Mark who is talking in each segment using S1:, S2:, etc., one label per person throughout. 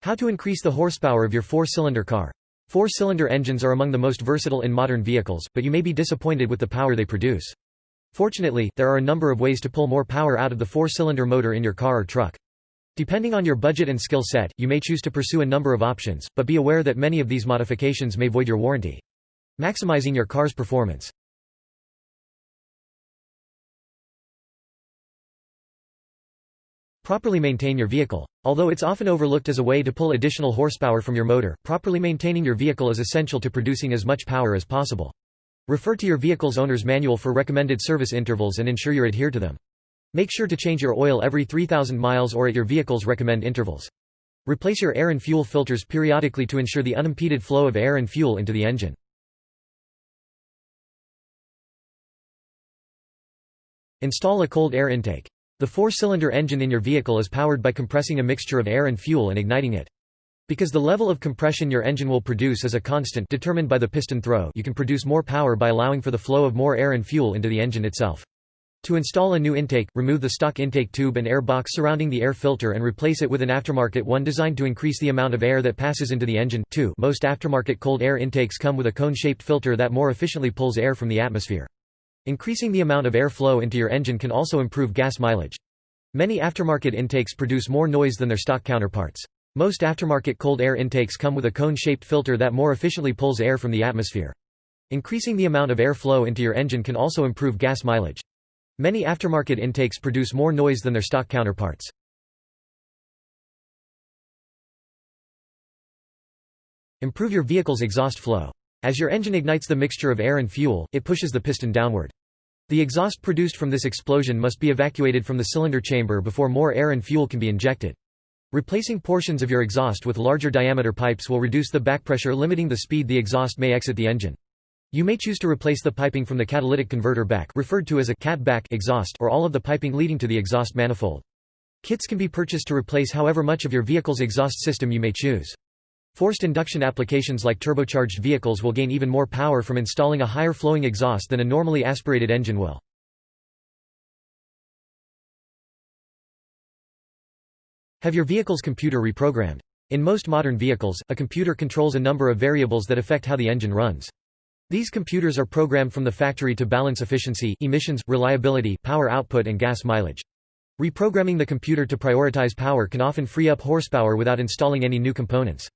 S1: How to increase the horsepower of your four-cylinder car. Four-cylinder engines are among the most versatile in modern vehicles, but you may be disappointed with the power they produce. Fortunately, there are a number of ways to pull more power out of the four-cylinder motor in your car or truck. Depending on your budget and skill set, you may choose to pursue a number of options, but be aware that many of these modifications may void your warranty. Maximizing your car's performance. Properly maintain your vehicle. Although it's often overlooked as a way to pull additional horsepower from your motor, properly maintaining your vehicle is essential to producing as much power as possible. Refer to your vehicle's owner's manual for recommended service intervals and ensure you adhere to them. Make sure to change your oil every 3,000 miles or at your vehicle's recommended intervals. Replace your air and fuel filters periodically to ensure the unimpeded flow of air and fuel into the engine. Install a cold air intake. The four-cylinder engine in your vehicle is powered by compressing a mixture of air and fuel and igniting it. Because the level of compression your engine will produce is a constant determined by the piston throw, you can produce more power by allowing for the flow of more air and fuel into the engine itself. To install a new intake, remove the stock intake tube and air box surrounding the air filter and replace it with an aftermarket one designed to increase the amount of air that passes into the engine. 2. Most aftermarket cold air intakes come with a cone-shaped filter that more efficiently pulls air from the atmosphere. Increasing the amount of air flow into your engine can also improve gas mileage. Many aftermarket intakes produce more noise than their stock counterparts. Most aftermarket cold air intakes come with a cone-shaped filter that more efficiently pulls air from the atmosphere. Increasing the amount of air flow into your engine can also improve gas mileage. Many aftermarket intakes produce more noise than their stock counterparts. Improve your vehicle's exhaust flow. As your engine ignites the mixture of air and fuel, it pushes the piston downward. The exhaust produced from this explosion must be evacuated from the cylinder chamber before more air and fuel can be injected. Replacing portions of your exhaust with larger diameter pipes will reduce the backpressure, limiting the speed the exhaust may exit the engine. You may choose to replace the piping from the catalytic converter back, referred to as a cat back exhaust, or all of the piping leading to the exhaust manifold. Kits can be purchased to replace however much of your vehicle's exhaust system you may choose. Forced induction applications like turbocharged vehicles will gain even more power from installing a higher flowing exhaust than a normally aspirated engine will. Have your vehicle's computer reprogrammed. In most modern vehicles, a computer controls a number of variables that affect how the engine runs. These computers are programmed from the factory to balance efficiency, emissions, reliability, power output and gas mileage. Reprogramming the computer to prioritize power can often free up horsepower without installing any new components.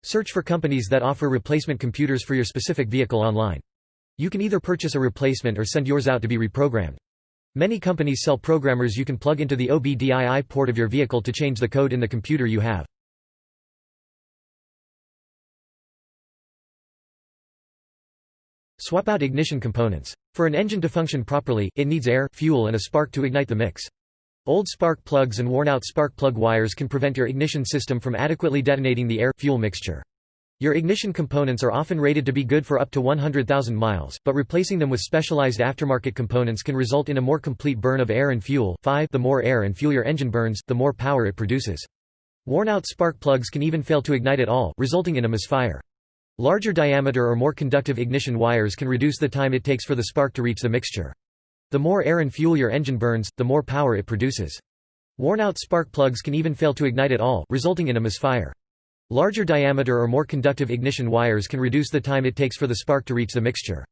S1: Search for companies that offer replacement computers for your specific vehicle online. You can either purchase a replacement or send yours out to be reprogrammed. Many companies sell programmers you can plug into the OBDII port of your vehicle to change the code in the computer you have. Swap out ignition components. For an engine to function properly, it needs air, fuel and a spark to ignite the mix. Old spark plugs and worn-out spark plug wires can prevent your ignition system from adequately detonating the air-fuel mixture. Your ignition components are often rated to be good for up to 100,000 miles, but replacing them with specialized aftermarket components can result in a more complete burn of air and fuel. 5. The more air and fuel your engine burns, the more power it produces. Worn-out spark plugs can even fail to ignite at all, resulting in a misfire. Larger diameter or more conductive ignition wires can reduce the time it takes for the spark to reach the mixture. The more air and fuel your engine burns, the more power it produces. Worn-out spark plugs can even fail to ignite at all, resulting in a misfire. Larger diameter or more conductive ignition wires can reduce the time it takes for the spark to reach the mixture.